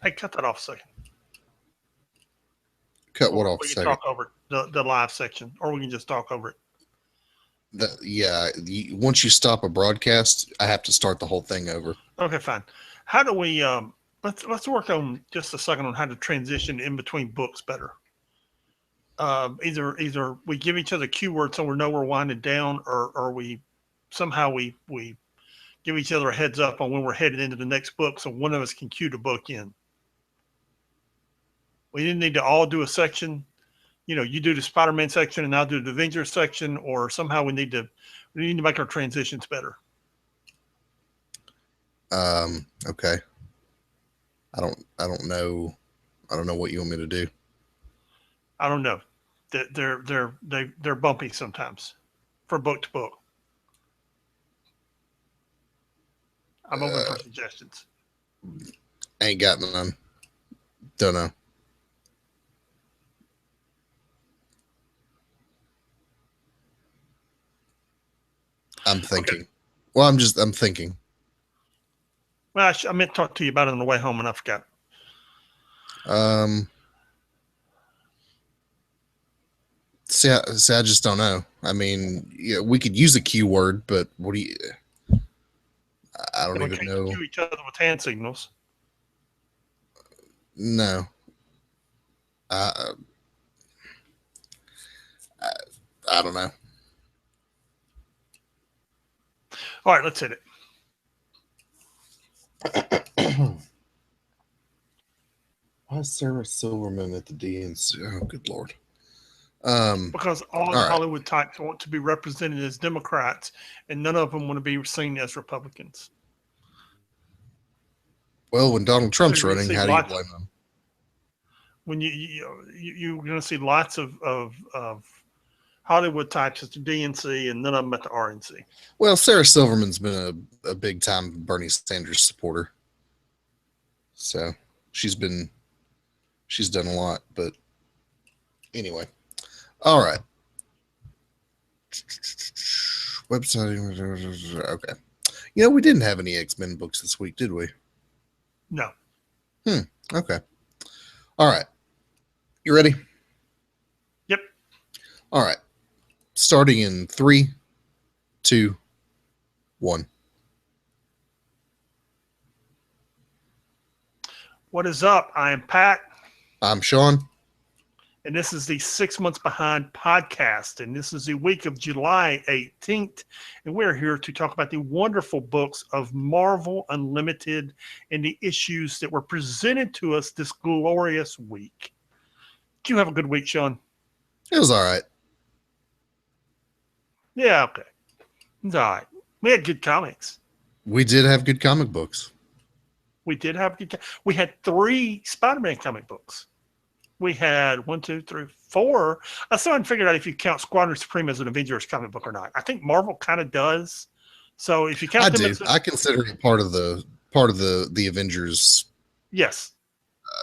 Hey, cut that off a second. Cut what Or off a we can second? talk over the live section, or we can just talk over it. Once you stop a broadcast, I have to start the whole thing over. Okay, fine. How do we let's work on just a second on how to transition in between books better. Either we give each other keywords so we know we're winding down, or we somehow we give each other a heads up on when we're headed into the next book, so one of us can cue the book in. We didn't need to all do a section. You do the Spider-Man section and I'll do the Avengers section, or somehow we need to make our transitions better. Okay. I don't know. I don't know what you want me to do. I don't know. They're bumpy sometimes for book to book. I'm open Uh, for suggestions. ain't got none. Don't know. I'm Okay. thinking. Well, I'm thinking. Well, I meant to talk to you about it on the way home, and I forgot. Um, see, I just don't know. I mean, yeah, we could use a keyword, but what do you? I don't Yeah, we even can't know. cue each other with hand signals. No. I, I, I don't know. All right, let's hit it. Why is Sarah Silverman at the DNC? Oh, good lord. Um, Because all all the right. Hollywood types want to be represented as Democrats, and none of them want to be seen as Republicans. Well, when Donald So Trump's you're going to running, see how do you lots blame him? when you're going to see lots of Hollywood types at the DNC and none of them at the RNC. Well, Sarah Silverman's been a big time Bernie Sanders supporter, so she's been she's done a lot. But anyway, all right. Website. Okay. We didn't have any X-Men books this week, did we? No. Okay. All right. You ready? Yep. All right. Starting in 3, 2, 1. What is up? I am Pat, I'm Sean. and this is the 6 Months Behind podcast. And this is the week of July 18th. And we're here to talk about the wonderful books of Marvel Unlimited and the issues that were presented to us this glorious week. Did you have a good week, Sean? It was all right. Yeah, okay. It's all right. We had good comics. We did have good comic books. We did have good. We had 3 Spider-Man comic books. We had 1, 2, 3, 4. I still haven't figured out if you count Squadron Supreme as an Avengers comic book or not. I think Marvel kind of does. So if you I count them do. as I consider it part of the Avengers yes,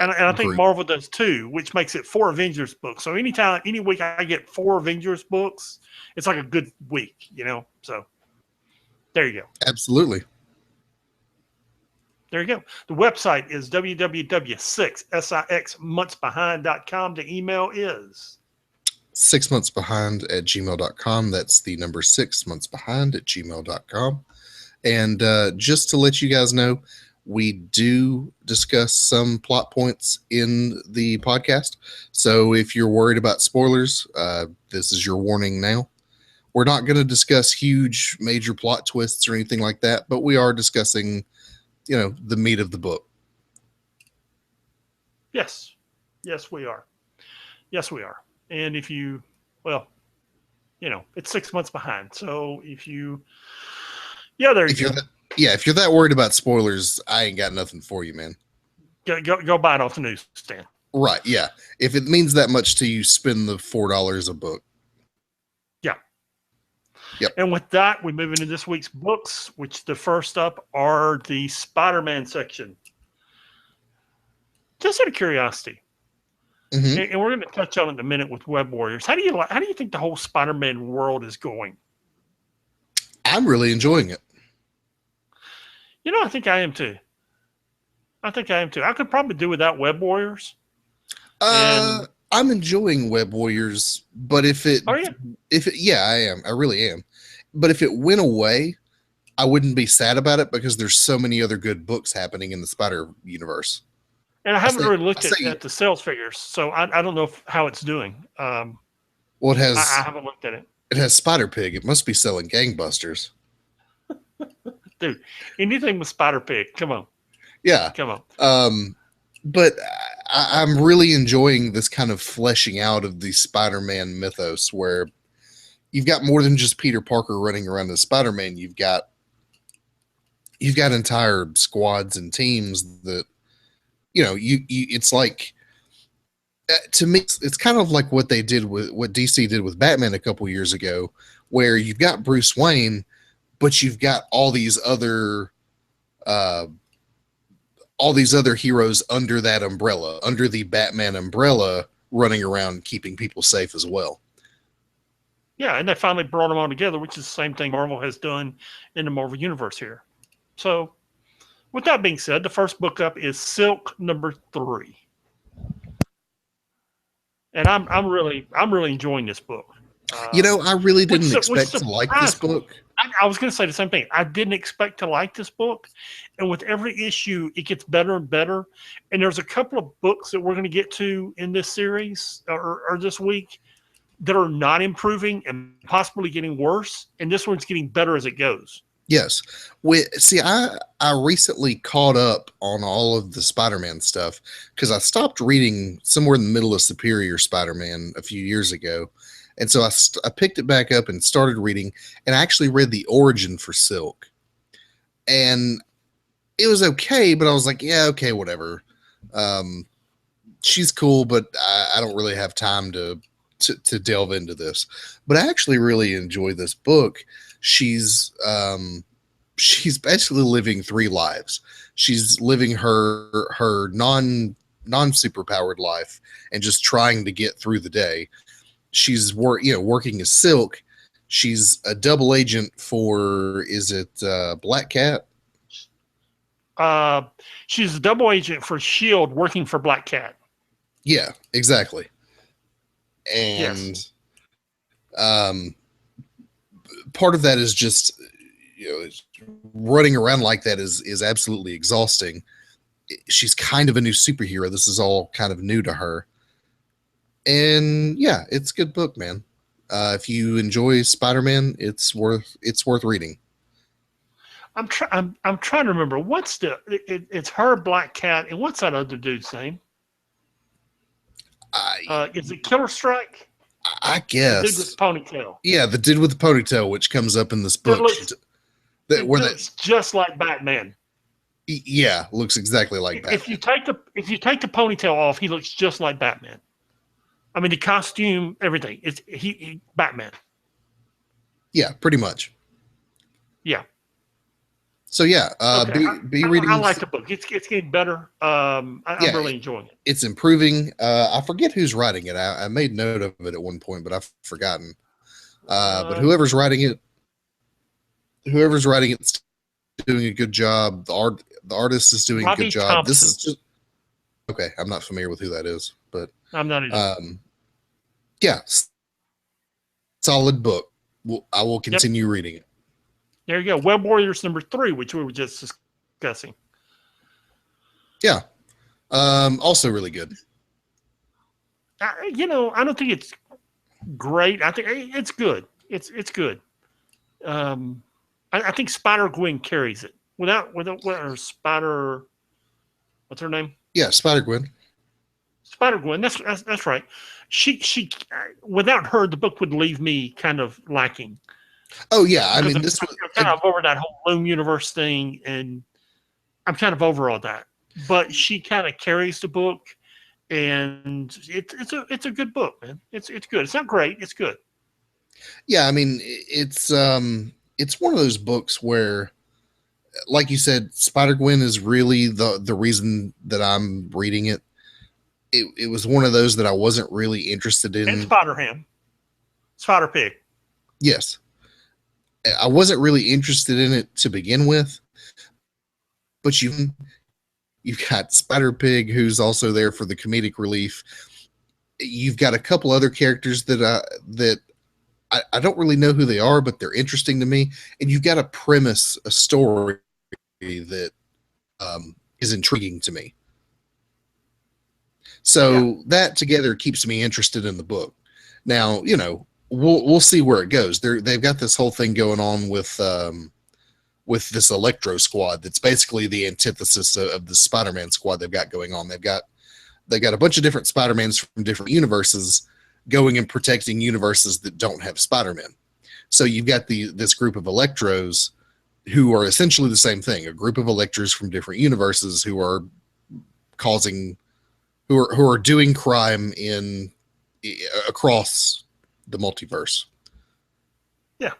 and I think group. Marvel does too, which makes it 4 Avengers books. So anytime, any week I get 4 Avengers books, it's like a good week. So there you go. Absolutely. There you go. The website is www.6monthsbehind.com. The email is 6 months behind at gmail.com. That's the number 6 months behind at gmail.com. And just to let you guys know, we do discuss some plot points in the podcast. So if you're worried about spoilers, this is your warning now. We're not going to discuss huge major plot twists or anything like that, but we are discussing, the meat of the book. yes. Yes, we are. Yes, we are. And if you, well, it's 6 months behind. So yeah, there you If you're go. that, yeah, if you're that worried about spoilers, I ain't got nothing for you, man. Go buy it off the newsstand. Right? Yeah. If it means that much to you, spend the $4 a book. Yeah. Yep. And with that, we move into this week's books, which the first up are the Spider-Man section. Just out of curiosity, Mm-hmm. and we're going to touch on it in a minute with Web Warriors. How do you think the whole Spider-Man world is going? I'm really enjoying it. I think I am too. I think I am too. I could probably do without Web Warriors. Uh, And I'm enjoying Web Warriors, but oh yeah, yeah, I am. I really am. But if it went away, I wouldn't be sad about it because there's so many other good books happening in the Spider universe. and I haven't really I looked say, at the sales figures, so I don't know how it's doing. well, I haven't looked at it, it has Spider Pig. It must be selling gangbusters. dude. Anything with Spider Pig, come on, Yeah. come on. But I'm really enjoying this kind of fleshing out of the Spider-Man mythos, where you've got more than just Peter Parker running around as Spider-Man. You've got entire squads and teams that you it's like to me it's kind of like what DC did with Batman a couple years ago, where you've got Bruce Wayne, but you've got uh, all these other heroes under that umbrella, under the Batman umbrella, running around keeping people safe as well. Yeah, and they finally brought them all together, which is the same thing Marvel has done in the Marvel Universe here. So, with that being said, the first book up is Silk #3, and I'm really enjoying this book. I really didn't Which expect to like this surprised me. book. I was going to say the same thing. I didn't expect to like this book, and with every issue, it gets better and better. And there's a couple of books that we're going to get to in this series or this week that are not improving and possibly getting worse, and this one's getting better as it goes. Yes. I recently caught up on all of the Spider-Man stuff because I stopped reading somewhere in the middle of Superior Spider-Man a few years ago. And so I picked it back up and started reading, and I actually read the origin for Silk. And it was okay, but I was like, yeah, okay, whatever. She's cool, but I don't really have time to delve into this. But I actually really enjoy this book. She's basically living three lives. She's living her non superpowered life and just trying to get through the day. She's working as Silk. She's a double agent for, is it Black Cat? She's a double agent for Shield, working for Black Cat. Yeah, exactly. And Yes. Part of that is just running around like that is absolutely exhausting. She's kind of a new superhero. This is all kind of new to her. And yeah, it's a good book, man. If you enjoy Spider-Man, it's worth reading. I'm trying to remember what's it's her, Black Cat, and what's that other dude's name? Is it Killer Strike? I The dude with guess. the ponytail. Yeah, the dude with the ponytail, which comes up in this It book. looks, it looks just like Batman. Yeah, looks exactly like Batman. If you take the ponytail off, he looks just like Batman. I mean, the costume, everything. It's he Batman. Yeah, pretty much. Yeah. So yeah, Okay. be reading. I like the book. It's getting better. I'm really enjoying it. It's improving. I forget who's writing it. I made note of it at one point, but I've forgotten. But whoever's writing it's doing a good job. The artist is doing Robbie a good job. Thompson. This is just okay. I'm not familiar with who that is, but I'm not either. Yeah, solid book. I will continue reading it. There you go. Web Warriors #3, which we were just discussing. Yeah. Also really good. I don't think it's great. I think it's good. It's good. I think Spider-Gwen carries it. Without her Spider, what's her name? Yeah, Spider-Gwen. Spider-Gwen. That's right. She without her, the book would leave me kind of lacking. Oh yeah, I mean I'm kind of over that whole Loom universe thing, and I'm kind of over all that. But she kind of carries the book, and it's a good book, man. It's good. It's not great. It's good. Yeah, I mean it's one of those books where, like you said, Spider-Gwen is really the reason that I'm reading it. It was one of those that I wasn't really interested in. And Spider-Ham. Spider-Pig. Yes. I wasn't really interested in it to begin with, but you You've got Spider Pig, who's also there for the comedic relief. You've got a couple other characters that I don't really know who they are, but they're interesting to me. And you've got a story that is intriguing to me. So that together keeps me interested in the book. Now, we'll see where it goes. They've got this whole thing going on with this Electro Squad that's basically the antithesis of the Spider-Man squad they've got going on. They've got a bunch of different Spider-Mans from different universes going and protecting universes that don't have Spider-Man. So you've got this group of Electros who are essentially the same thing, a group of Electros from different universes who are doing crime across the multiverse. Yeah.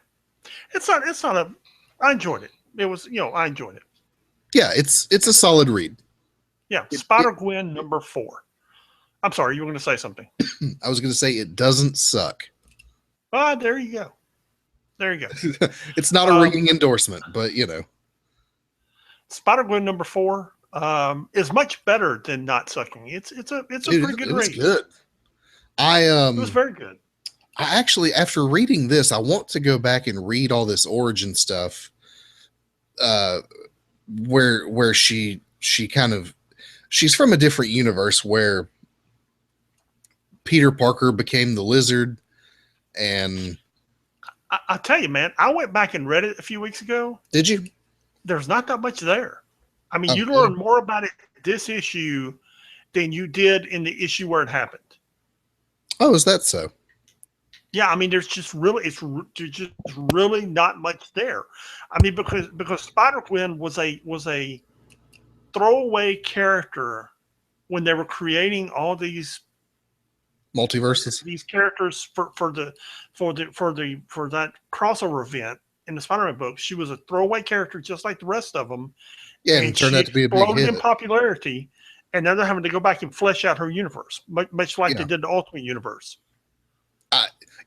I enjoyed it. I enjoyed it. Yeah, it's a solid read. Yeah, Spider-Gwen number 4. I'm sorry, you were going to say something. I was going to say it doesn't suck. Ah, there you go. It's not a ringing endorsement, but Spider-Gwen number 4 is much better than not sucking. It's a pretty good read. It's good. It was very good. I actually, after reading this, I want to go back and read all this origin stuff. Where she's from a different universe where Peter Parker became the Lizard, and I tell you, man, I went back and read it a few weeks ago. Did you? There's not that much there. I mean, you learn more about it this issue than you did in the issue where it happened. Oh, is that so? Yeah, I mean, there's just really not much there. I mean, because Spider-Gwen was a throwaway character when they were creating all these multiverses, these characters for that crossover event in the Spider-Man books. She was a throwaway character just like the rest of them. Yeah, and it turned out to be a big hit. In popularity, and now they're having to go back and flesh out her universe, much like they did the Ultimate Universe.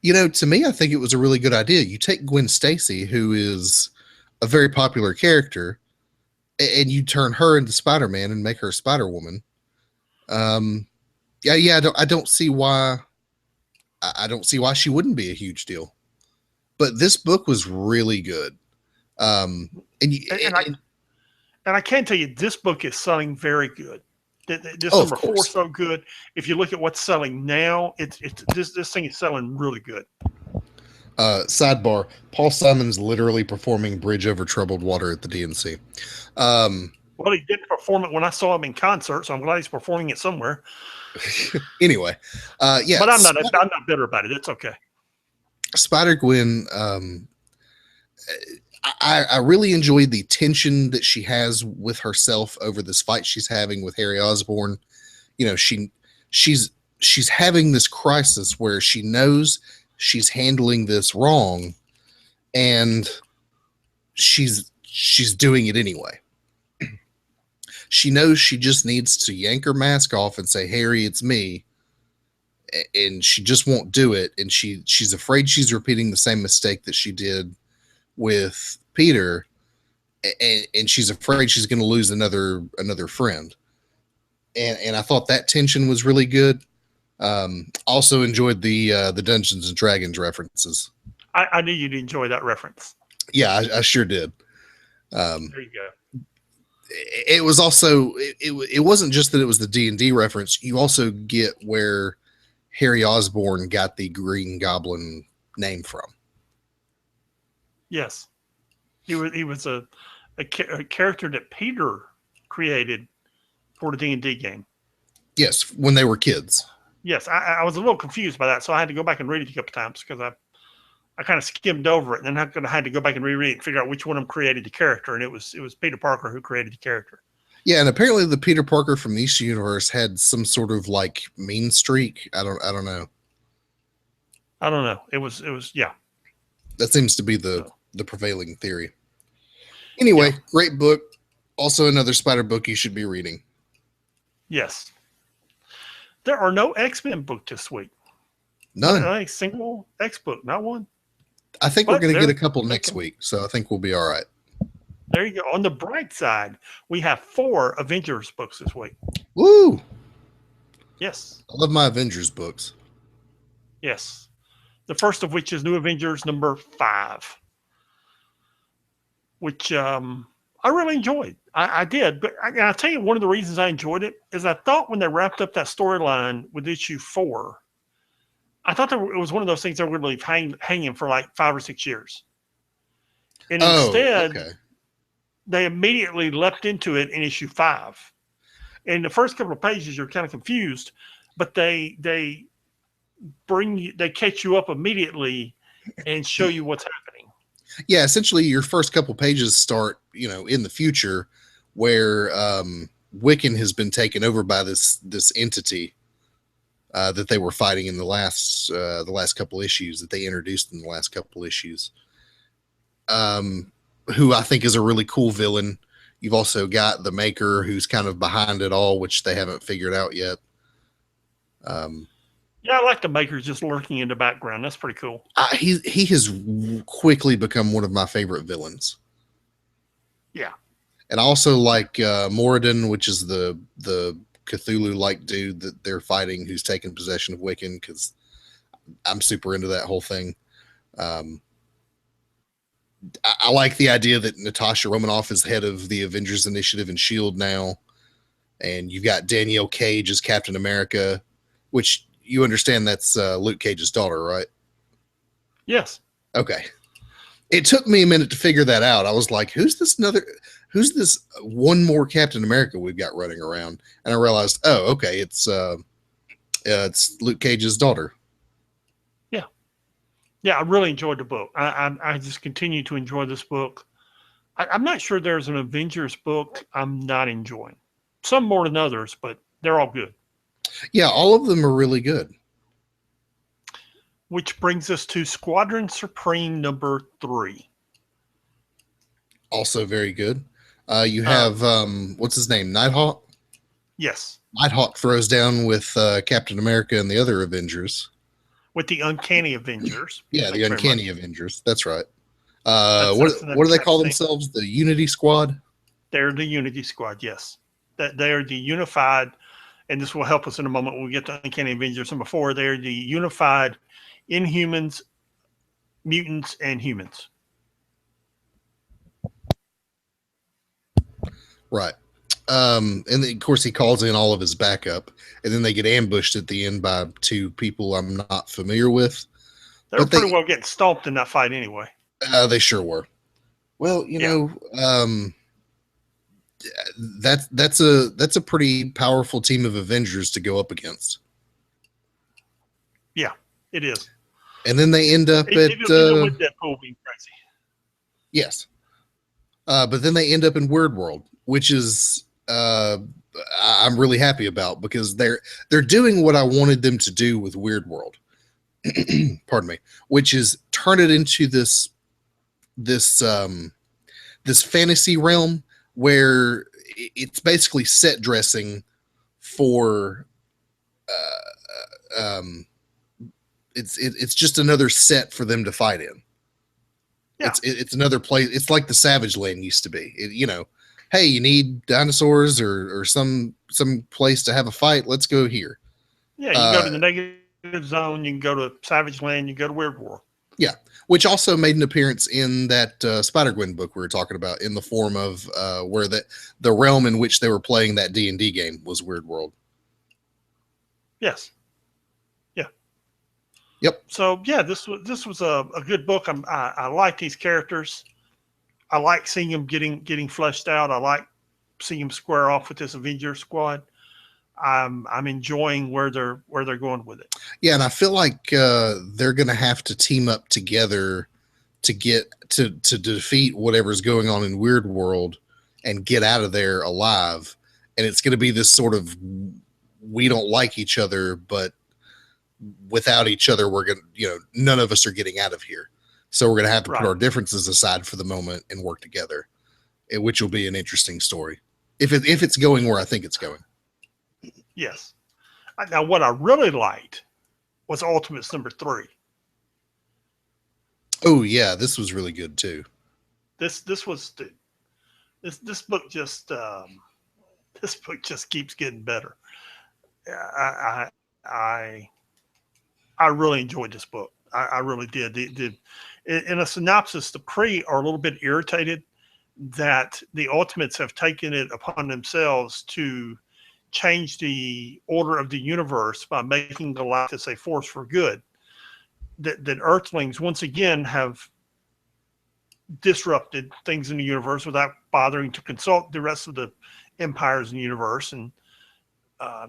To me, I think it was a really good idea. You take Gwen Stacy, who is a very popular character, and you turn her into Spider-Man and make her Spider-Woman. I don't see why. I don't see why she wouldn't be a huge deal. But this book was really good. And I can tell you, this book is selling very good. This number 4 is so good. If you look at what's selling now, this thing is selling really good. Sidebar: Paul Simon's literally performing "Bridge Over Troubled Water" at the DNC. Well, he didn't perform it when I saw him in concert, so I'm glad he's performing it somewhere. Anyway, yeah. But I'm not bitter about it. It's okay. Spider-Gwen. I really enjoyed the tension that she has with herself over this fight she's having with Harry Osborn. She's having this crisis where she knows she's handling this wrong, and she's doing it anyway. She knows she just needs to yank her mask off and say, "Harry, it's me," and she just won't do it. And she's afraid she's repeating the same mistake that she did with Peter, and she's afraid she's going to lose another friend. And I thought that tension was really good. Also enjoyed the Dungeons and Dragons references. I knew you'd enjoy that reference. Yeah, I sure did. There you go. It was also it wasn't just that it was the D&D reference. You also get where Harry Osborn got the Green Goblin name from. Yes, he was a character that Peter created for the D&D game. Yes, when they were kids. Yes, I was a little confused by that, so I had to go back and read it a couple times because I kind of skimmed over it, and then I had to go back and reread it and figure out which one of them created the character, and it was Peter Parker who created the character. Yeah, and apparently the Peter Parker from the DC universe had some sort of like mean streak. I don't know. I don't know. It was yeah. That seems to be the prevailing theory. Anyway, Great book. Also another Spider book you should be reading. Yes. There are no X-Men books this week. None. Not a single X book, not one. I think we're going to get a couple next week, so I think we'll be all right. There you go. On the bright side, we have 4 Avengers books this week. Woo! Yes. I love my Avengers books. Yes. The first of which is New Avengers number 5, which I really enjoyed. I did. But I'll tell you, one of the reasons I enjoyed it is I thought when they wrapped up that storyline with issue 4, I thought it was one of those things they were going to leave hanging for like 5 or 6 years. And instead, okay. they immediately leapt into it in issue 5. In the first couple of pages, you're kind of confused, but they catch you up immediately and show you what's happening. Yeah, essentially, your first couple pages start, in the future, where Wiccan has been taken over by this entity that they were fighting in the last couple issues that they introduced in the last couple issues. Who I think is a really cool villain. You've also got the Maker, who's kind of behind it all, which they haven't figured out yet. Yeah, I like the Maker's just lurking in the background. That's pretty cool. He has quickly become one of my favorite villains. Yeah. And I also like Moradin, which is the Cthulhu-like dude that they're fighting, who's taken possession of Wiccan, because I'm super into that whole thing. I like the idea that Natasha Romanoff is head of the Avengers Initiative and S.H.I.E.L.D. now. And you've got Danielle Cage as Captain America, which you understand that's Luke Cage's daughter, right? Yes. Okay. It took me a minute to figure that out. I was like, who's this one more Captain America we've got running around? And I realized, oh, okay, it's Luke Cage's daughter. Yeah, I really enjoyed the book. I just continue to enjoy this book. I'm not sure there's an Avengers book I'm not enjoying. Some more than others, but they're all good. Yeah, all of them are really good. Which brings us to Squadron Supreme number 3. Also very good. You have, what's his name, Nighthawk? Yes. Nighthawk throws down with Captain America and the other Avengers. With the Uncanny Avengers. Yeah, the Uncanny Avengers. That's right. What do they call themselves? The Unity Squad? They're the Unity Squad, yes. They are the unified, and this will help us in a moment when we get to Uncanny Avengers number 4. They're the unified Inhumans, mutants, and humans. Right. And of course he calls in all of his backup, and then they get ambushed at the end by 2 people I'm not familiar with. They were pretty well getting stomped in that fight anyway. They sure were. Well, that's a pretty powerful team of Avengers to go up against. Yeah, it is. And then they end up with Deadpool being crazy. Yes. But then they end up in Weird World, which is I'm really happy about, because they're doing what I wanted them to do with Weird World. Pardon me, which is turn it into this fantasy realm where it's basically set dressing for it's just another set for them to fight in. Yeah. It's another place. It's like the Savage Land used to be. Hey, you need dinosaurs or some place to have a fight. Let's go here. Yeah, you go to the negative zone. You can go to Savage Land. You can go to Weird World. Yeah, which also made an appearance in that Spider-Gwen book we were talking about, in the form of where the realm in which they were playing that D&D game was Weird World. Yes. Yeah. Yep. So yeah, this was a good book. I like these characters. I like seeing them getting fleshed out. I like seeing them square off with this Avenger squad. I'm enjoying where they're going with it. Yeah, and I feel like they're going to have to team up together to get to defeat whatever's going on in Weird World and get out of there alive. And it's going to be this sort of, we don't like each other, but without each other, we're going to, none of us are getting out of here. So we're going to have to put our differences aside for the moment and work together, which will be an interesting story if it's going where I think it's going. Yes. Now, what I really liked was Ultimates number 3. Oh yeah, this was really good too. This was This book just this book just keeps getting better. I I I really enjoyed this book. I really did. In a synopsis, the Kree are a little bit irritated that the Ultimates have taken it upon themselves to change the order of the universe by making Galactus a force for good. That Earthlings once again have disrupted things in the universe without bothering to consult the rest of the empires in the universe. And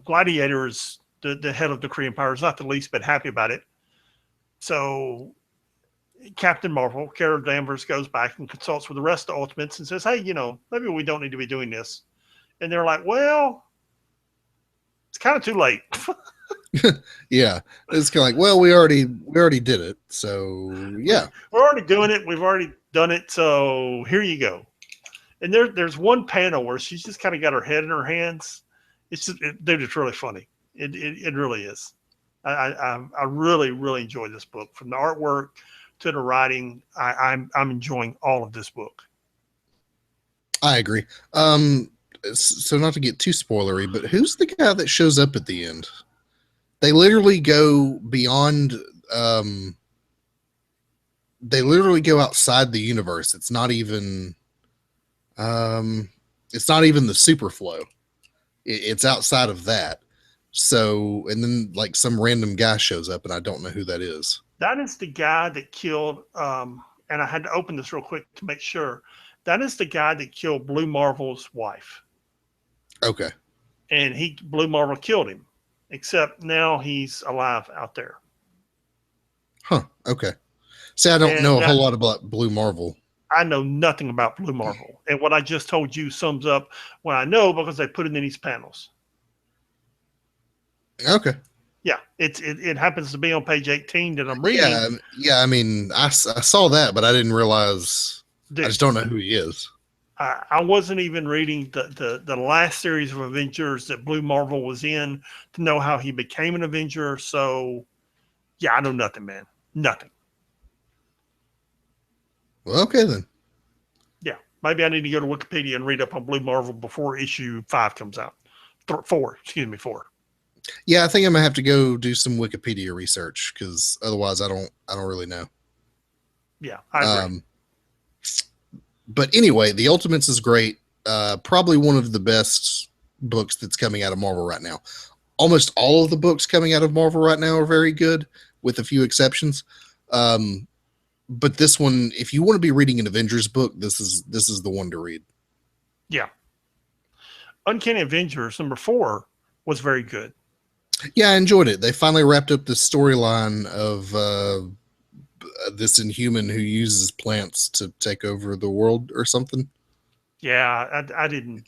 Gladiator is the head of the Kree Empire, is not the least bit happy about it. So Captain Marvel, Carol Danvers, goes back and consults with the rest of the Ultimates and says, hey, maybe we don't need to be doing this. And they're like, well, it's kind of too late. Yeah, it's kind of like, well, we already did it, so yeah, we're already doing it. We've already done it, so here you go. And there's one panel where she's just kind of got her head in her hands. Dude, it's really funny. It really is. I really enjoyed this book, from the artwork to the writing. I'm enjoying all of this book. I agree. So not to get too spoilery, but who's the guy that shows up at the end? They literally go beyond. They literally go outside the universe. It's not even. It's not even the Superflow. It's outside of that. So, and then like some random guy shows up, and I don't know who that is. That is the guy that killed. And I had to open this real quick to make sure. That is the guy that killed Blue Marvel's wife. Okay. And Blue Marvel killed him, except now he's alive out there. Huh. Okay. See, I don't know a whole lot about Blue Marvel. I know nothing about Blue Marvel. And what I just told you sums up what I know, because they put it in these panels. Okay. Yeah. It happens to be on page 18 that I'm reading. Yeah. I mean, I saw that, but I didn't realize. I just don't know who he is. I wasn't even reading the last series of Avengers that Blue Marvel was in to know how he became an Avenger. So, yeah, I know nothing, man. Nothing. Well, okay, then. Yeah. Maybe I need to go to Wikipedia and read up on Blue Marvel before issue 5 comes out. 4. Yeah, I think I'm gonna have to go do some Wikipedia research, because otherwise I don't really know. Yeah, I agree. But anyway, The Ultimates is great. Probably one of the best books that's coming out of Marvel right now. Almost all of the books coming out of Marvel right now are very good, with a few exceptions. But this one, if you want to be reading an Avengers book, this is the one to read. Yeah. Uncanny Avengers #4 was very good. Yeah, I enjoyed it. They finally wrapped up the storyline of this Inhuman who uses plants to take over the world or something. Yeah, I didn't.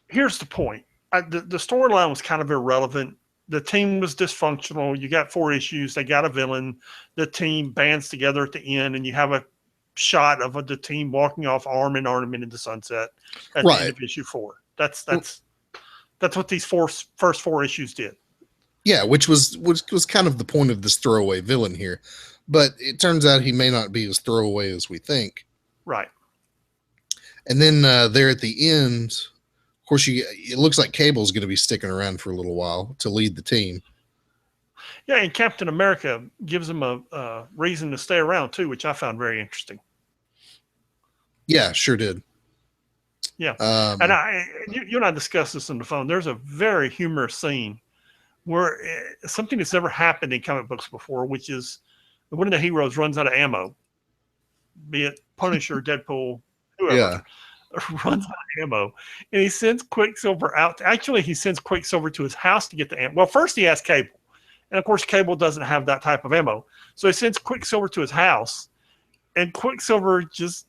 Here's the point. The storyline was kind of irrelevant. The team was dysfunctional. You got 4 issues. They got a villain. The team bands together at the end, and you have a shot of the team walking off arm in arm into the sunset at the end of issue 4. That's what these first 4 issues did. Yeah, which was kind of the point of this throwaway villain here. But it turns out he may not be as throwaway as we think. Right. And then there at the end, of course, it looks like Cable's going to be sticking around for a little while to lead the team. Yeah, and Captain America gives him a reason to stay around too, which I found very interesting. Yeah, sure did. Yeah, and you and I discussed this on the phone. There's a very humorous scene where something that's never happened in comic books before, which is one of the heroes runs out of ammo, be it Punisher, Deadpool, whoever, runs out of ammo, and he sends Quicksilver out. Actually, he sends Quicksilver to his house to get the ammo. Well, first he asks Cable, and of course Cable doesn't have that type of ammo, so he sends Quicksilver to his house, and Quicksilver just,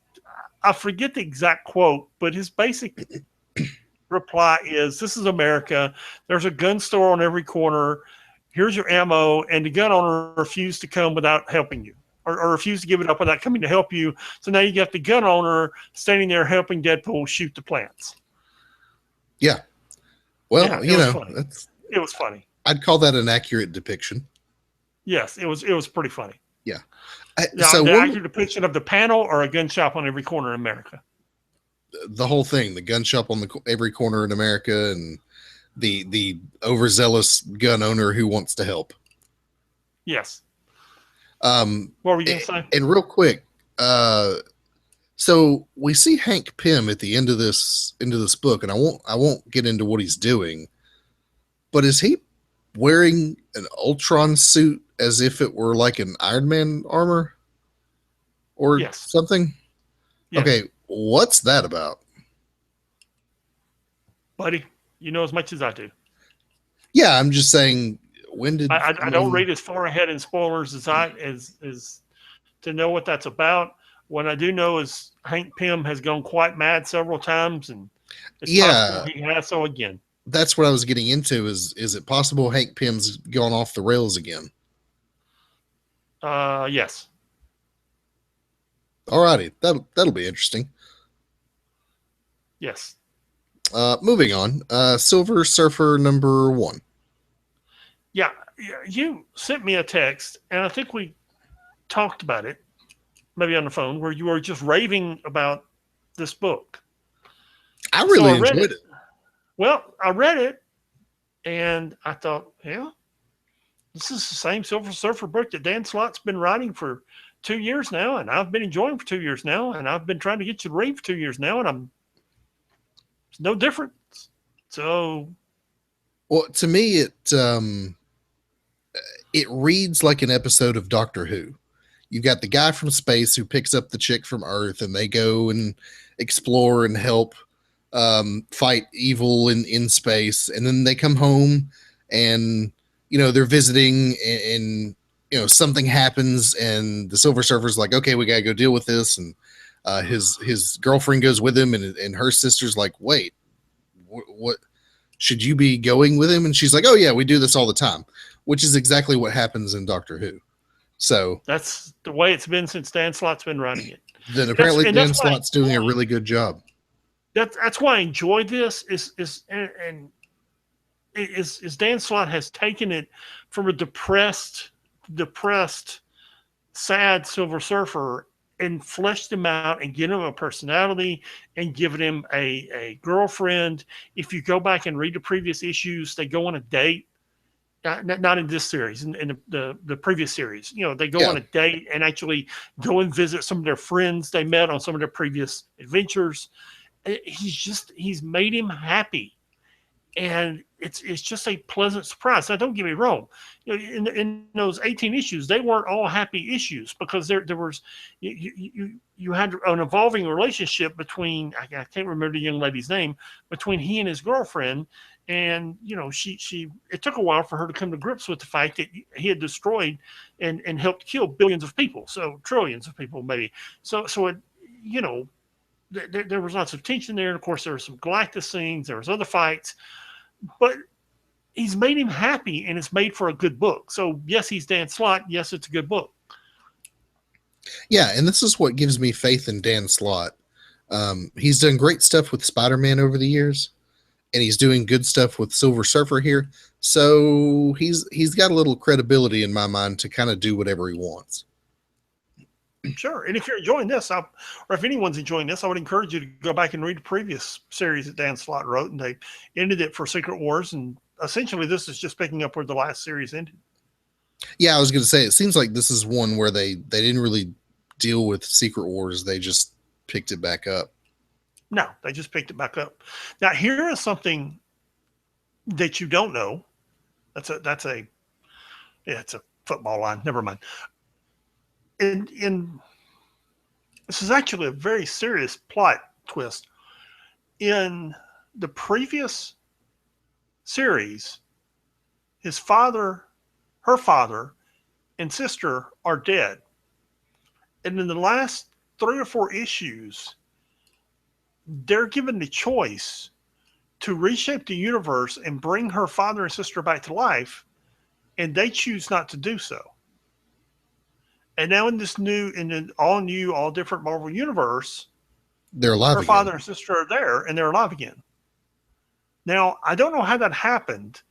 I forget the exact quote, but his basic reply is, "This is America. There's a gun store on every corner. Here's your ammo," and the gun owner refused to come without helping you, or refused to give it up without coming to help you. So now you got the gun owner standing there helping Deadpool shoot the plants. Yeah. Well, yeah, it was funny. I'd call that an accurate depiction. Yes, it was pretty funny. Yeah. So the accurate depiction of the panel, or a gun shop on every corner in America? the whole thing, the gun shop on every corner in America, and the overzealous gun owner who wants to help. Yes. Um, What were you going to say? and real quick, so we see Hank Pym at the end of this book, and I won't get into what he's doing, but is he wearing an Ultron suit as if it were like an Iron Man armor or Yes. something? Yes. Okay, what's that about? Buddy, you know as much as I do. Yeah, I'm just saying. When did I don't read as far ahead in spoilers as to know what that's about. What I do know is Hank Pym has gone quite mad several times, and it's possible he has so again. That's what I was getting into. Is it possible Hank Pym's gone off the rails again? Yes. Alrighty, that'll be interesting. Yes. Moving on. Silver Surfer #1. Yeah, you sent me a text, and I think we talked about it, maybe on the phone, where you were just raving about this book. I really enjoyed it. Well, I read it, and I thought, yeah, this is the same Silver Surfer book that Dan Slott's been writing for 2 years now, and I've been enjoying for 2 years now, and I've been trying to get you to read for 2 years now, and it's no difference. So, well, to me, it reads like an episode of Doctor Who. You've got the guy from space who picks up the chick from Earth, and they go and explore and help fight evil in space, and then they come home, and they're visiting, and something happens, and the Silver Surfer's like, okay, we gotta go deal with this, and his girlfriend goes with him, and her sister's like, wait, what should you be going with him? And she's like, oh yeah, we do this all the time, which is exactly what happens in Doctor Who. So that's the way it's been since Dan Slott's been running it. Then apparently Dan Slott's doing a really good job. That's why I enjoy this is Dan Slott has taken it from a depressed, sad Silver Surfer and fleshed him out and given him a personality and given him a girlfriend. If you go back and read the previous issues, they go on a date. Not in this series, in the previous series. They go on a date and actually go and visit some of their friends they met on some of their previous adventures. He's made him happy, and it's just a pleasant surprise. Now, don't get me wrong. In those 18 issues, they weren't all happy issues, because there was you had an evolving relationship between, I can't remember the young lady's name, between he and his girlfriend. And it took a while for her to come to grips with the fact that he had destroyed and helped kill billions of people, so trillions of people maybe. So it, there was lots of tension there. And of course, there were some Galactus scenes. There was other fights, but he's made him happy, and it's made for a good book. So yes, he's Dan Slott. Yes, it's a good book. Yeah, and this is what gives me faith in Dan Slott. He's done great stuff with Spider-Man over the years, and he's doing good stuff with Silver Surfer here. So he's got a little credibility in my mind to kind of do whatever he wants. Sure. And if you're enjoying this, or if anyone's enjoying this, I would encourage you to go back and read the previous series that Dan Slott wrote, and they ended it for Secret Wars. And essentially this is just picking up where the last series ended. Yeah, I was going to say, it seems like this is one where they didn't really deal with Secret Wars. They just picked it back up. No, they just picked it back up. Now, here is something that you don't know. It's a football line. Never mind. In this is actually a very serious plot twist. In the previous series, her father, and sister are dead. And in the last 3 or 4 issues, they're given the choice to reshape the universe and bring her father and sister back to life, and they choose not to do so. And now in an all different Marvel universe, they're alive. Her father and sister are there, and they're alive again. Now, I don't know how that happened,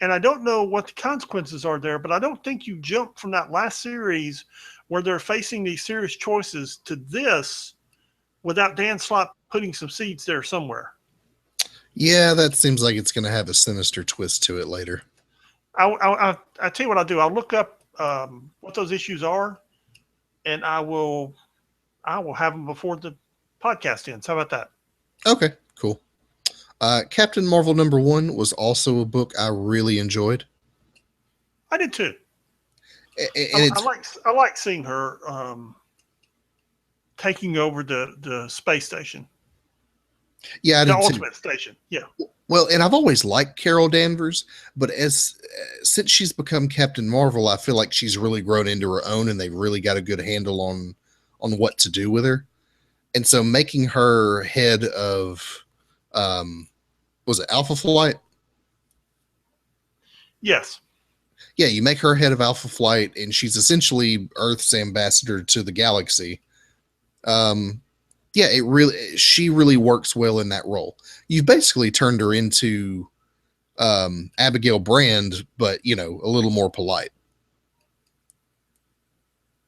and I don't know what the consequences are there, but I don't think you jump from that last series where they're facing these serious choices to this without Dan Slott putting some seeds there somewhere. Yeah, that seems like it's going to have a sinister twist to it later. I tell you what I'll do. I'll look up what those issues are, and I will have them before the podcast ends. How about that? Okay, cool. Captain Marvel #1 was also a book I really enjoyed. I did too. And I like seeing her taking over the space station. Yeah, I the did Ultimate too. Station. Yeah. Well, and I've always liked Carol Danvers, but since she's become Captain Marvel, I feel like she's really grown into her own, and they've really got a good handle on what to do with her. And so, making her head of, was it Alpha Flight? Yes. Yeah, you make her head of Alpha Flight, and she's essentially Earth's ambassador to the galaxy. Yeah, she really works well in that role. You've basically turned her into Abigail Brand, but a little more polite.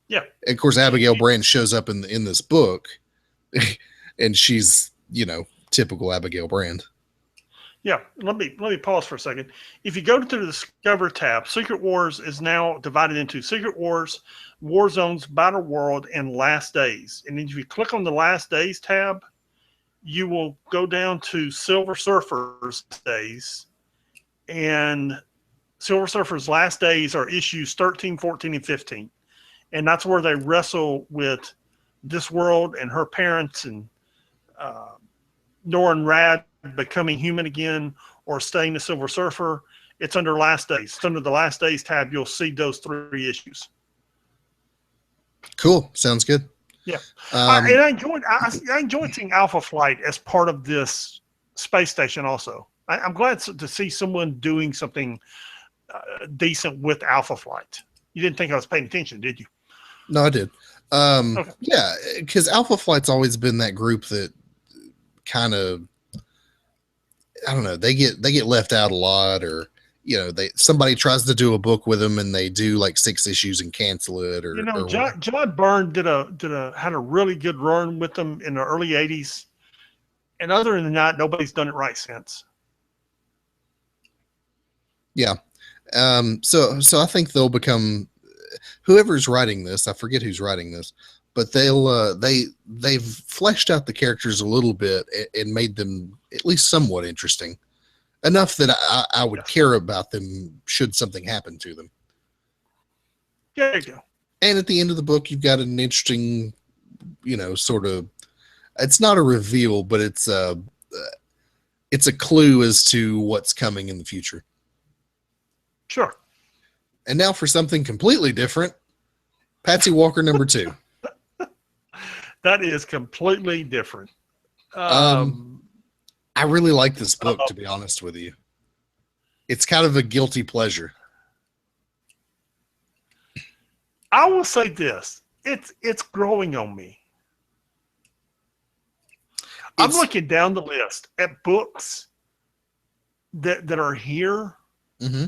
Yeah. And of course, Abigail Brand shows up in this book, and she's typical Abigail Brand. Yeah, let me pause for a second. If you go to the Discover tab, Secret Wars is now divided into Secret Wars, War Zones, Battle World, and Last Days. And if you click on the Last Days tab, you will go down to Silver Surfer's Days. And Silver Surfer's Last Days are issues 13, 14, and 15. And that's where they wrestle with this world and her parents and Norrin Radd becoming human again or staying the Silver Surfer. It's under Last Days. It's under the Last Days tab. You'll see those 3 issues. Cool. Sounds good. Yeah. And I enjoyed seeing Alpha Flight as part of this space station also. I'm glad to see someone doing something decent with Alpha Flight. You didn't think I was paying attention, did you? No, I did. Okay. Yeah, because Alpha Flight's always been that group that kind of, I don't know, they get left out a lot, or somebody tries to do a book with them and they do like 6 issues and cancel it, or John Byrne had a really good run with them in the early 80s, and other than that, nobody's done it right since. Yeah. So I think they'll become, whoever's writing this, I forget who's writing this, but they've fleshed out the characters a little bit and made them at least somewhat interesting, enough that I would care about them should something happen to them. There you go. And at the end of the book, you've got an interesting, sort of, it's not a reveal, but it's a clue as to what's coming in the future. Sure. And now for something completely different, Patsy Walker #2. That is completely different. I really like this book, to be honest with you. It's kind of a guilty pleasure. I will say this. It's growing on me. I'm looking down the list at books that are here. Mm-hmm.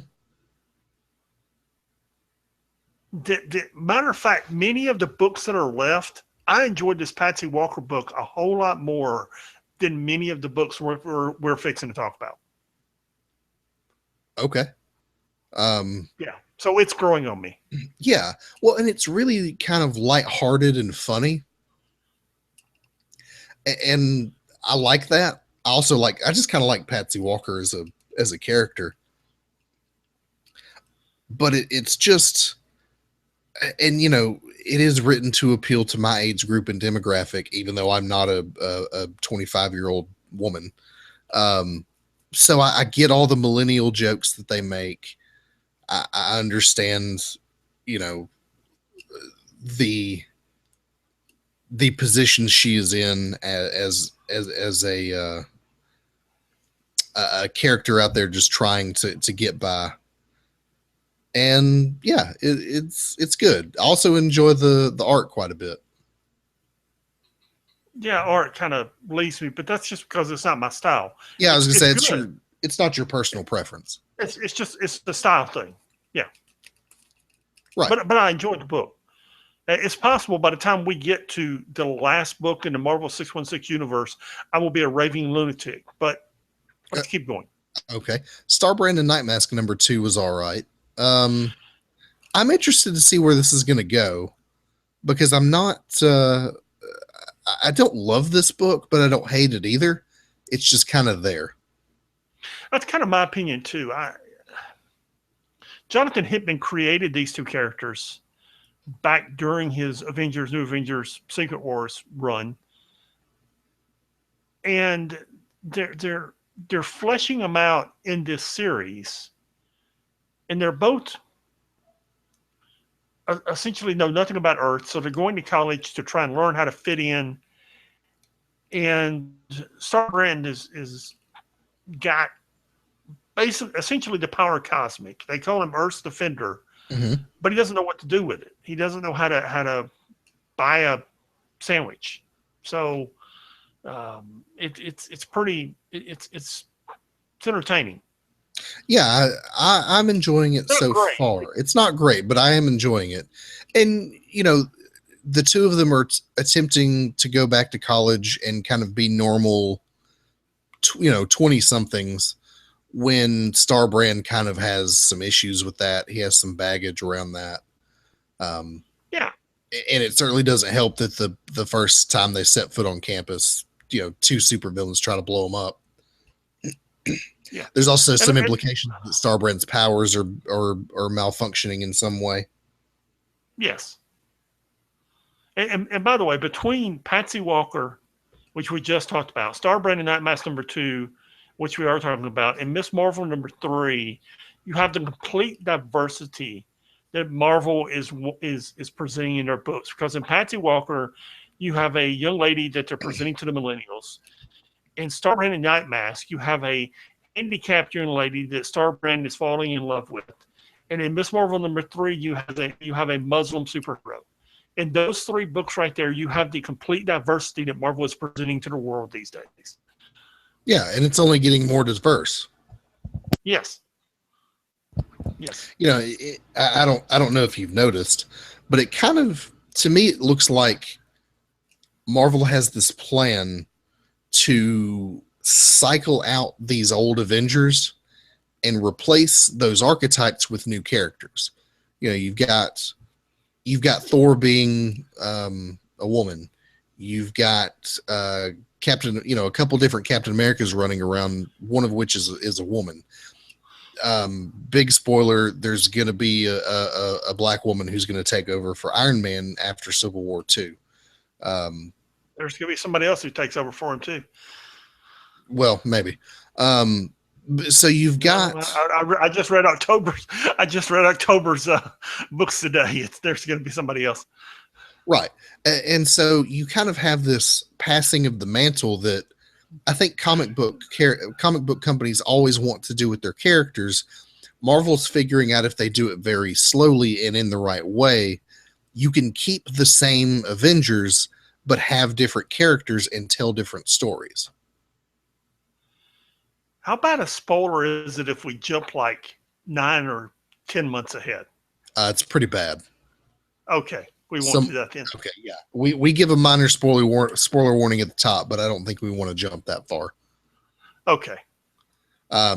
Matter of fact, many of the books that are left, I enjoyed this Patsy Walker book a whole lot more than many of the books we're fixing to talk about. Okay. Yeah. So it's growing on me. Yeah. Well, and it's really kind of lighthearted and funny. And I like that. I just kind of like Patsy Walker as a character. But it's just, and it is written to appeal to my age group and demographic, even though I'm not a 25-year-old woman. So I get all the millennial jokes that they make. I understand, the position she is in as a character out there just trying to get by. And yeah, it's good. I also enjoy the art quite a bit. Yeah, art kind of leaves me, but that's just because it's not my style. Yeah, I was gonna say it's not your personal preference. It's the style thing. Yeah. Right. But I enjoyed the book. It's possible by the time we get to the last book in the Marvel 616 universe, I will be a raving lunatic. But Uh, let's keep going. okay. Starbrand and Nightmask number 2 was all right. I'm interested to see where this is going to go because I'm not. I don't love this book, but I don't hate it either. It's just kind of there. That's kind of my opinion too. Jonathan Hickman created these two characters back during his Avengers, New Avengers, Secret Wars run, and they're fleshing them out in this series, and they're both essentially know nothing about Earth, so they're going to college to try and learn how to fit in. And Starbrand is got basically essentially the power cosmic. They call him Earth's defender, but he doesn't know what to do with it. He doesn't know how to buy a sandwich. So it's pretty it's entertaining. Yeah, I'm enjoying it so great. far. It's not great, but I am enjoying it. And the two of them are attempting to go back to college and kind of be normal, 20 somethings, when Starbrand kind of has some issues with that. He has some baggage around that. Yeah. And it certainly doesn't help that the first time they set foot on campus, two supervillains try to blow them up. Yeah. There's also some implications that Starbrand's powers are malfunctioning in some way. Yes. And by the way, between Patsy Walker, which we just talked about, Starbrand and Nightmask number 2, which we are talking about, and Miss Marvel number 3, you have the complete diversity that Marvel is presenting in their books. Because in Patsy Walker, you have a young lady that they're presenting to the millennials. In Starbrand and Nightmask, you have a handicapped young lady that Starbrand is falling in love with. And in Miss Marvel number 3, you have a Muslim superhero. In those 3 books right there, you have the complete diversity that Marvel is presenting to the world these days. Yeah, and it's only getting more diverse. Yes. Yes. I don't know if you've noticed, but it kind of, to me, it looks like Marvel has this plan to cycle out these old Avengers and replace those archetypes with new characters. You've got Thor being a woman. You've got Captain, a couple different Captain Americas running around, one of which is a woman. Big spoiler, there's going to be a black woman who's going to take over for Iron Man after Civil War 2. There's going to be somebody else who takes over for him too. Well, maybe. So you've got. I just read October's. Books today. There's going to be somebody else. Right, and so you kind of have this passing of the mantle that I think comic book companies always want to do with their characters. Marvel's figuring out, if they do it very slowly and in the right way, you can keep the same Avengers but have different characters and tell different stories. How bad a spoiler is it if we jump like 9 or 10 months ahead? It's pretty bad. Okay. We won't do that then. Okay, yeah. We give a minor spoiler warning at the top, but I don't think we want to jump that far. Okay.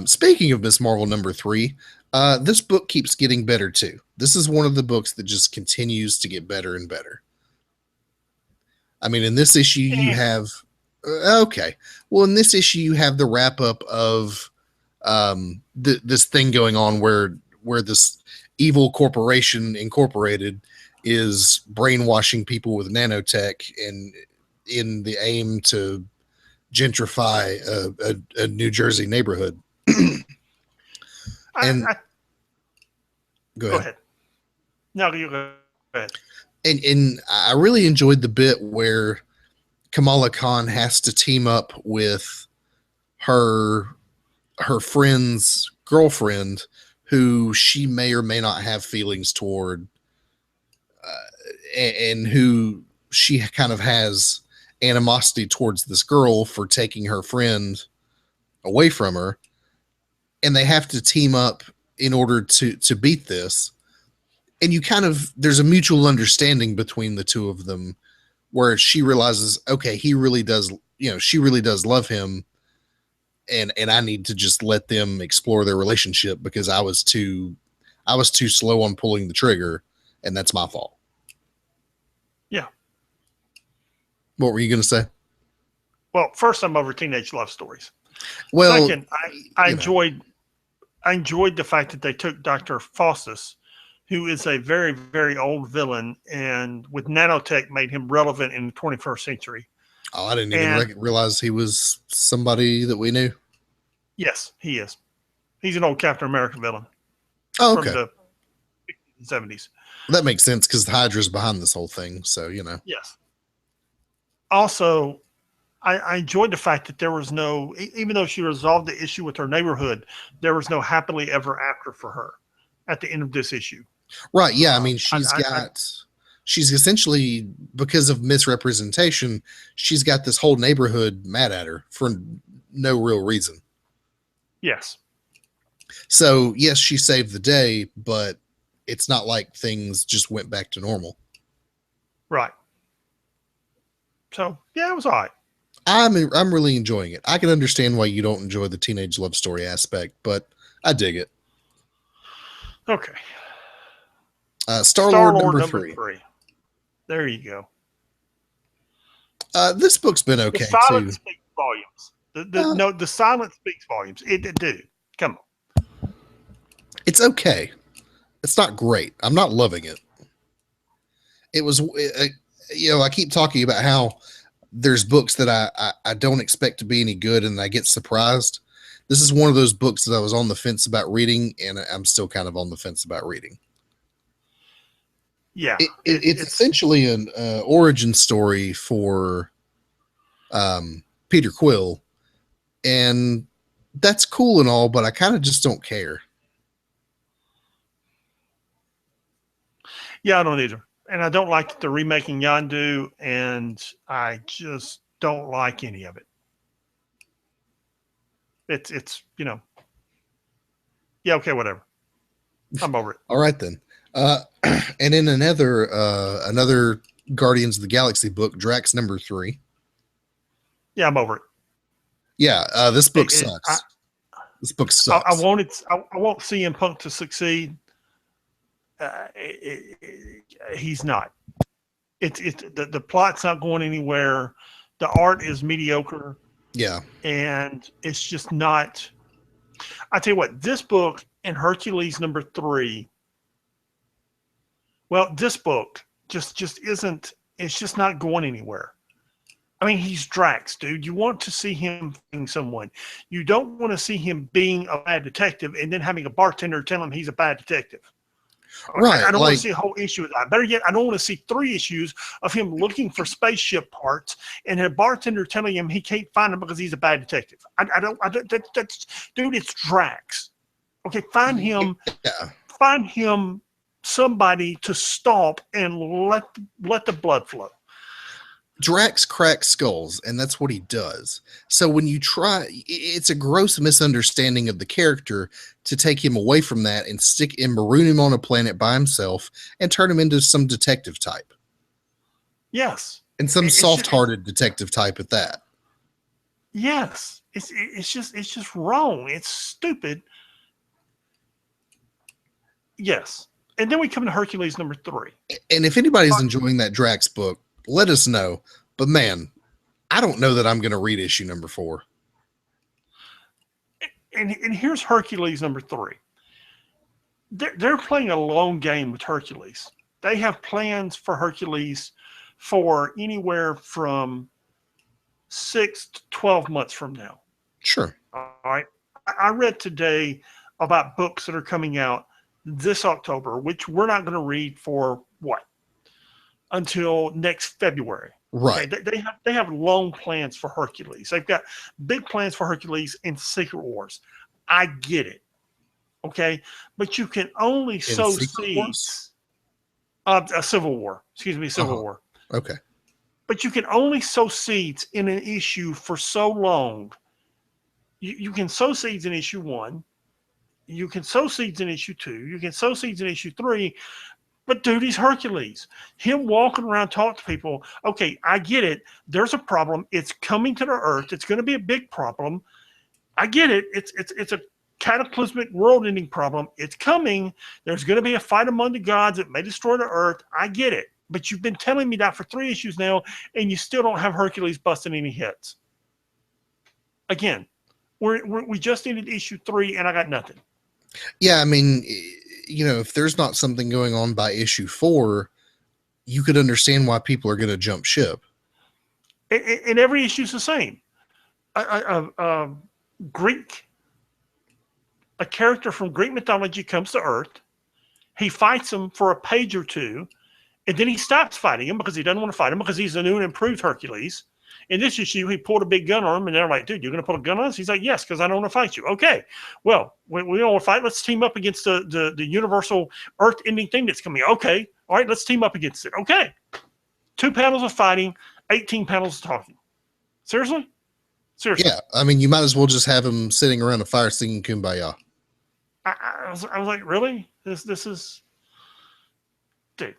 Speaking of Miss Marvel number 3, this book keeps getting better too. This is one of the books that just continues to get better and better. I mean, in this issue, you have... okay. Well, in this issue, you have the wrap-up of this thing going on where this evil corporation incorporated is brainwashing people with nanotech and in the aim to gentrify a New Jersey neighborhood. And go ahead. No, you go ahead. And I really enjoyed the bit where Kamala Khan has to team up with her friend's girlfriend, who she may or may not have feelings toward, and who she kind of has animosity towards this girl for taking her friend away from her. And they have to team up in order to beat this. and you kind of, there's a mutual understanding between the two of them where she realizes, okay, he really does, she really does love him, and I need to just let them explore their relationship because I was too slow on pulling the trigger, and that's my fault. Yeah. What were you going to say? Well, first, I'm over teenage love stories. Well, Second, I you know, enjoyed the fact that they took Dr. Faustus, who is a very, very old villain, and with nanotech made him relevant in the 21st century. I didn't even And realize he was somebody that we knew. yes, he is. He's an old Captain America villain Oh, from okay. the 70s. That makes sense because the Hydra's behind this whole thing. So, Yes. Also, I enjoyed the fact that there was no, even though she resolved the issue with her neighborhood, there was no happily ever after for her at the end of this issue. Right. Yeah. I mean, I she's essentially, because of misrepresentation, she's got this whole neighborhood mad at her for no real reason. yes. So, yes, she saved the day, but it's not like things just went back to normal. Right. So, yeah, it was all right. I'm really enjoying it. I can understand why you don't enjoy the teenage love story aspect, but I dig it. Okay. Star-Lord Star-Lord number number 3. 3. There you go. This book's been The okay silence too. speaks volumes. Uh, No, the silence speaks volumes. It do. Come on. it's okay. It's not great. I'm not loving it. It was, I keep talking about how there's books that I don't expect to be any good and I get surprised. This is one of those books that I was on the fence about reading, and I'm still kind of on the fence about reading. Yeah. It's essentially an origin story for Peter Quill, and that's cool and all, but I kind of just don't care. Yeah, I don't either. And I don't like that they're remaking Yondu, and I just don't like any of it. It's yeah, okay, whatever. I'm over it. All right then. And in another Guardians of the Galaxy book, Drax number 3. Yeah, I'm over it. Yeah, this book It- sucks. This book I sucks. I want CM Punk to succeed. He's not. It's the plot's not going anywhere. The art is mediocre, Yeah. and it's just not. I tell you what, this book and Hercules number 3. Well, this book just isn't. It's just not going anywhere. I mean, he's Drax, dude. You want to see him being someone. You don't want to see him being a bad detective and then having a bartender tell him he's a bad detective. Right. I don't want Like, to see a whole issue of that. Better yet, I don't want to see 3 issues of him looking for spaceship parts and a bartender telling him he can't find them because he's a bad detective. I don't. That's dude. It's Drax. Okay, find him somebody to stop and let the blood flow. Drax cracks skulls, and that's what he does. So when you try, it's a gross misunderstanding of the character to take him away from that and maroon him on a planet by himself and turn him into some detective type, Yes. and some It's soft-hearted detective type at that. Yes. It's just wrong. It's stupid. Yes. And then we come to Hercules number 3. And if anybody's enjoying that Drax book, let us know. But man, I don't know that I'm going to read issue number 4. And here's Hercules number 3. They're playing a long game with Hercules. They have plans for Hercules for anywhere from 6 to 12 months from now. Sure. All right. I read today about books that are coming out this October, which we're not going to read for what? Until next February. Right. Okay? They have long plans for Hercules. They've got big plans for Hercules in Secret Wars. I get it. Okay. But you can only sow Secret Wars? seeds. A Civil War. Excuse me, Civil War. Okay. But you can only sow seeds in an issue for so long. You can sow seeds in issue 1. You can sow seeds in issue 2. You can sow seeds in issue 3. But dude, he's Hercules. Him walking around, talking to people. Okay, I get it. There's a problem. It's coming to the earth. It's going to be a big problem. I get it. It's a cataclysmic world-ending problem. It's coming. There's going to be a fight among the gods that may destroy the earth. I get it. But you've been telling me that for 3 issues now, and you still don't have Hercules busting any hits. Again, we just needed issue 3, and I got nothing. Yeah, I mean, if there's not something going on by issue 4, you could understand why people are going to jump ship. And every issue's the same. A character from Greek mythology comes to Earth. He fights him for a page or two, and then he stops fighting him because he doesn't want to fight him because he's a new and improved Hercules. In this issue, he pulled a big gun on him, and they're like, dude, you're going to pull a gun on us? He's like, yes, because I don't want to fight you. Okay, well, we don't want to fight. Let's team up against the universal earth-ending thing that's coming. Okay, all right, let's team up against it. Okay. 2 panels of fighting, 18 panels of talking. Seriously? Yeah, I mean, you might as well just have him sitting around a fire singing Kumbaya. I was like, really? This is... Dude.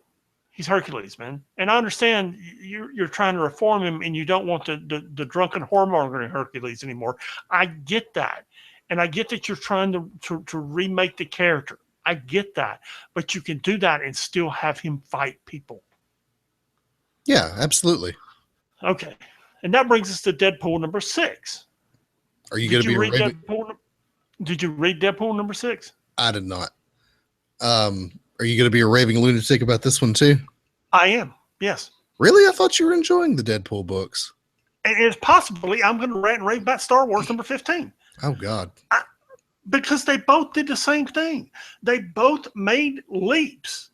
He's Hercules, man. And I understand you're trying to reform him and you don't want the drunken whoremongering Hercules anymore. I get that. And I get that you're trying to remake the character. I get that. But you can do that and still have him fight people. Yeah, absolutely. Okay. And that brings us to Deadpool number 6. Are you going to be read Deadpool? Did you read Deadpool number 6? I did not. Are you going to be a raving lunatic about this one too? I am. Yes. Really? I thought you were enjoying the Deadpool books. And it's possibly I'm going to rant and rave about Star Wars number 15. Oh God. Because they both did the same thing. They both made leaps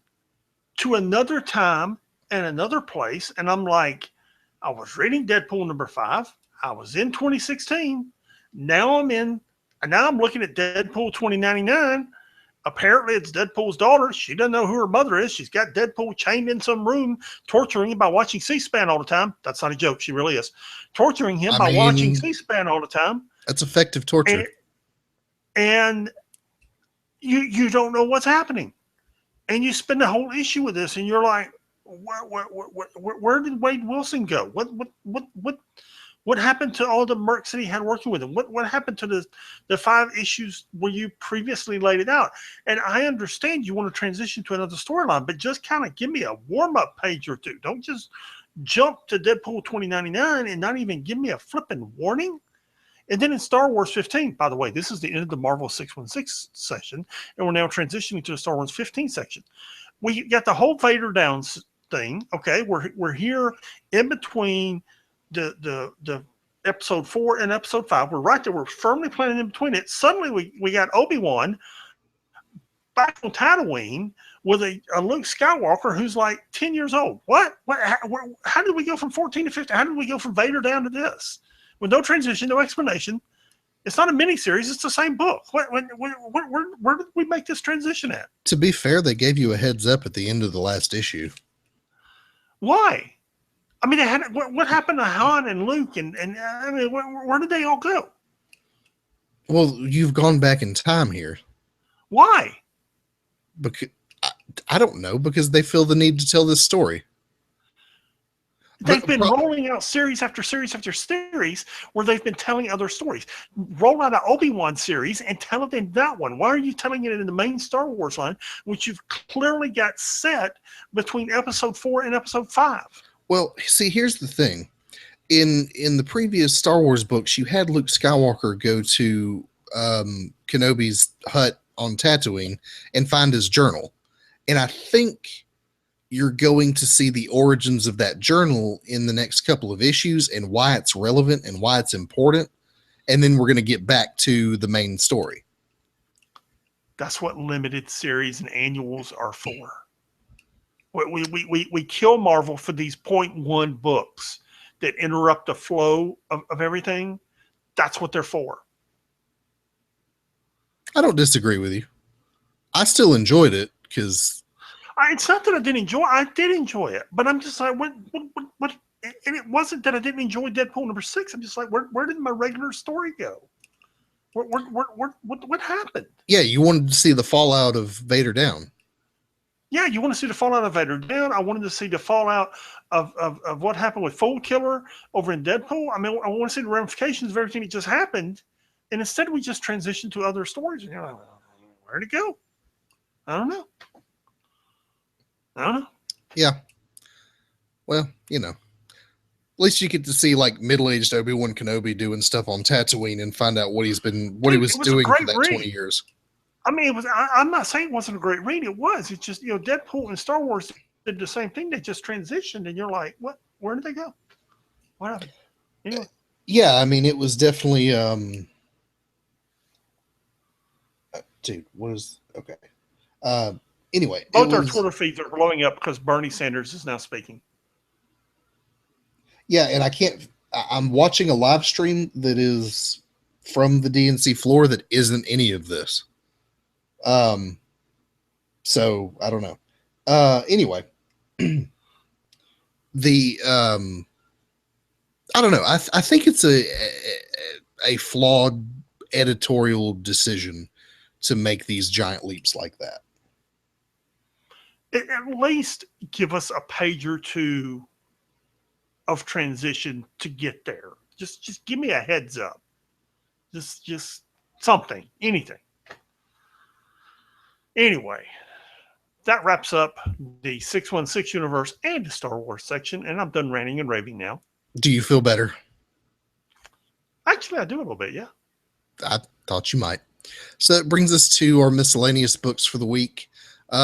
to another time and another place. And I'm like, I was reading Deadpool number 5. I was in 2016. Now I'm looking at Deadpool 2099. Apparently, it's Deadpool's daughter. She doesn't know who her mother is. She's got Deadpool chained in some room, torturing him by watching C-SPAN all the time. That's not a joke. She really is. Torturing him by watching C-SPAN all the time. That's effective torture. And you don't know what's happening. And you spend the whole issue with this, and you're like, where did Wade Wilson go? What happened to all the mercs that he had working with him? What happened to the 5 issues where you previously laid it out? And I understand you want to transition to another storyline, but just kind of give me a warm-up page or two. Don't just jump to Deadpool 2099 and not even give me a flipping warning. And then in Star Wars 15, by the way, this is the end of the Marvel 616 section, and we're now transitioning to the Star Wars 15 section. We got the whole Vader down thing. Okay, we're here in between the episode 4 and episode 5. We're right there. We're firmly planted in between it. Suddenly we got Obi-Wan back on Tatooine with a Luke Skywalker who's like 10 years old. How did we go from 14 to 15? How did we go from Vader down to this? With no transition, no explanation. It's not a miniseries. It's the same book. Where did we make this transition at? To be fair, they gave you a heads up at the end of the last issue. Why? I mean, what happened to Han and Luke, and I mean, where did they all go? Well, you've gone back in time here. Why? Because I don't know. Because they feel the need to tell this story. They've been rolling out series after series after series where they've been telling other stories. Roll out an Obi-Wan series and tell it in that one. Why are you telling it in the main Star Wars line, which you've clearly got set between episode 4 and episode 5? Well, see, here's the thing. In the previous Star Wars books, you had Luke Skywalker go to Kenobi's hut on Tatooine and find his journal. And I think you're going to see the origins of that journal in the next couple of issues and why it's relevant and why it's important. And then we're going to get back to the main story. That's what limited series and annuals are for. We kill Marvel for these 0.1 books that interrupt the flow of everything. That's what they're for. I don't disagree with you. I still enjoyed it because... It's not that I didn't enjoy it. I did enjoy it. But I'm just like, what? And it wasn't that I didn't enjoy Deadpool number 6. I'm just like, where did my regular story go? What happened? Yeah, you wanted to see the fallout of Vader down. Yeah, you want to see the fallout of Vader down. I wanted to see the fallout of what happened with Fold Killer over in Deadpool. I mean, I want to see the ramifications of everything that just happened. And instead, we just transitioned to other stories. You know, where'd it go? I don't know. I don't know. Yeah. Well, at least you get to see like middle-aged Obi-Wan Kenobi doing stuff on Tatooine and find out what he Dude, was it was a doing for great that 20 read. years. I mean, it was. I'm not saying it wasn't a great read. It was. It's just Deadpool and Star Wars did the same thing. They just transitioned, and you're like, what? Where did they go? What happened? Anyway, Yeah, I mean, it was definitely dude, what is okay. Anyway, it both our was Twitter feeds are blowing up because Bernie Sanders is now speaking. yeah, and I'm watching a live stream that is from the DNC floor that isn't any of this. So I don't know. Anyway, the I don't know. I think it's a flawed editorial decision to make these giant leaps like that. At least give us a page or two of transition to get there. Just give me a heads up. Just something, anything. Anyway, that wraps up the 616 universe and the Star Wars section, and I'm done ranting and raving now. Do you feel better? Actually, I do a little bit, yeah. I thought you might. So that brings us to our miscellaneous books for the week.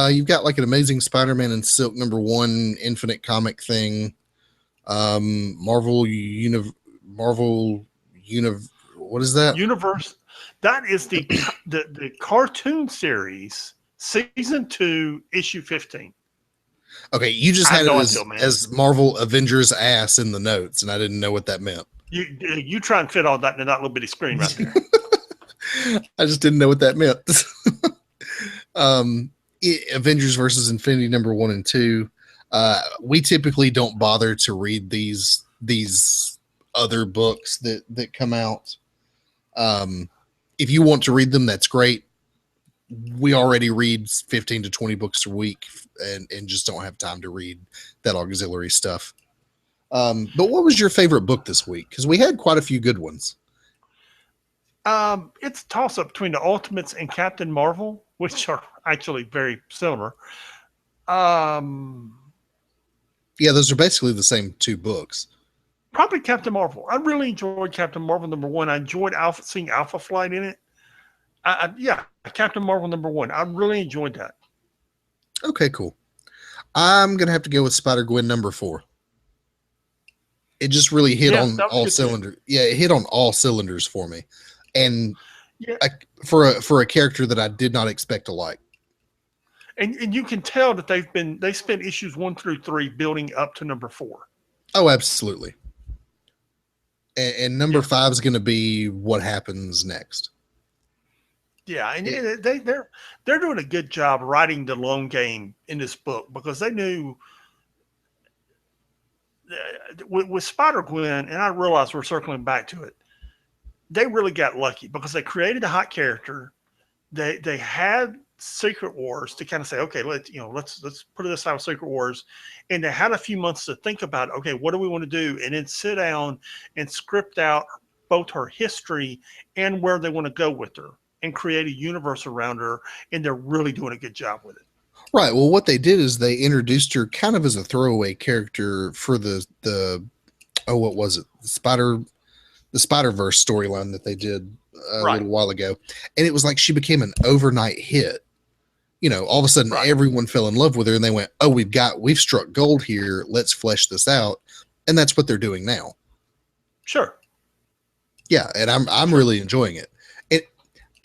You've got like an Amazing Spider-Man and Silk #1 Infinite comic thing. Marvel what is that? Universe. That is the cartoon series, season 2, issue 15. Okay, you just I had have it no as, idea, man. as Marvel Avengers ass in the notes, and I didn't know what that meant. You try and fit all that into that little bitty screen right there. I just didn't know what that meant. Avengers versus Infinity #1 and 2. We typically don't bother to read these other books that come out. If you want to read them, that's great. We already read 15 to 20 books a week and just don't have time to read that auxiliary stuff. But what was your favorite book this week? Because we had quite a few good ones. It's a toss-up between the Ultimates and Captain Marvel, which are actually very similar. Yeah, those are basically the same two books. Probably Captain Marvel. I really enjoyed Captain Marvel #1. I enjoyed seeing Alpha Flight in it. Yeah, Captain Marvel #1. I really enjoyed that. Okay, cool. I'm gonna have to go with Spider-Gwen #4. It just really hit on all cylinders. Yeah, it hit on all cylinders for me, and for a character that I did not expect to like. And you can tell that they spent issues 1 through 3 building up to #4. Oh, absolutely. And number 5 is going to be what happens next. Yeah, and they're doing a good job writing the long game in this book because they knew with Spider-Gwen, and I realize we're circling back to it, they really got lucky because they created a hot character. They had Secret Wars to kind of say, okay, let's put it aside with Secret Wars, and they had a few months to think about, okay, what do we want to do, and then sit down and script out both her history and where they want to go with her, and create a universe around her, and they're really doing a good job with it. Right. Well, what they did is they introduced her kind of as a throwaway character for the what was it? The Spider-Verse storyline that they did a little while ago. And it was like she became an overnight hit. All of a sudden everyone fell in love with her and they went, "Oh, we've struck gold here. Let's flesh this out." And that's what they're doing now. Sure. Yeah, and I'm really enjoying it.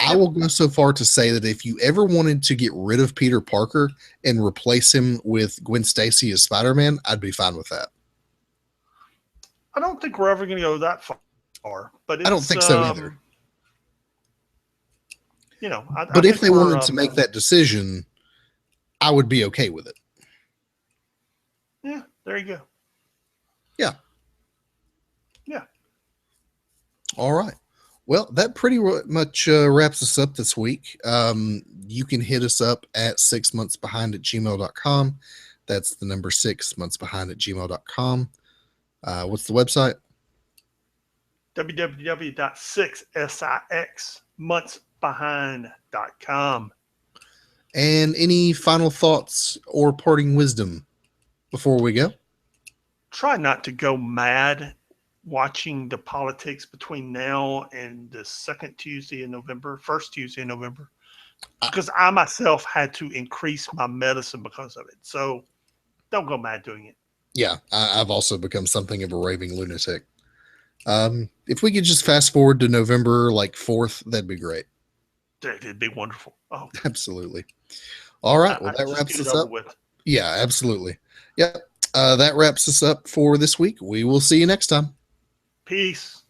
I will go so far to say that if you ever wanted to get rid of Peter Parker and replace him with Gwen Stacy as Spider-Man, I'd be fine with that. I don't think we're ever going to go that far, but I don't think so either. But if they wanted to make that decision, I would be okay with it. Yeah, there you go. Yeah. Yeah. All right. Well, that pretty much wraps us up this week. You can hit us up at 6monthsbehind at gmail.com. That's the number 6monthsbehind at gmail.com. What's the website? www.6monthsbehind.com. And any final thoughts or parting wisdom before we go? Try not to go mad watching the politics between now and the second Tuesday in November, first Tuesday in November, because I myself had to increase my medicine because of it. So don't go mad doing it. Yeah, I've also become something of a raving lunatic. If we could just fast forward to November like 4th, that'd be great. It'd be wonderful. Oh, Absolutely. All right. Well, that just wraps get it us over up. with. Yeah, absolutely. Yep. That wraps us up for this week. We will see you next time. Peace.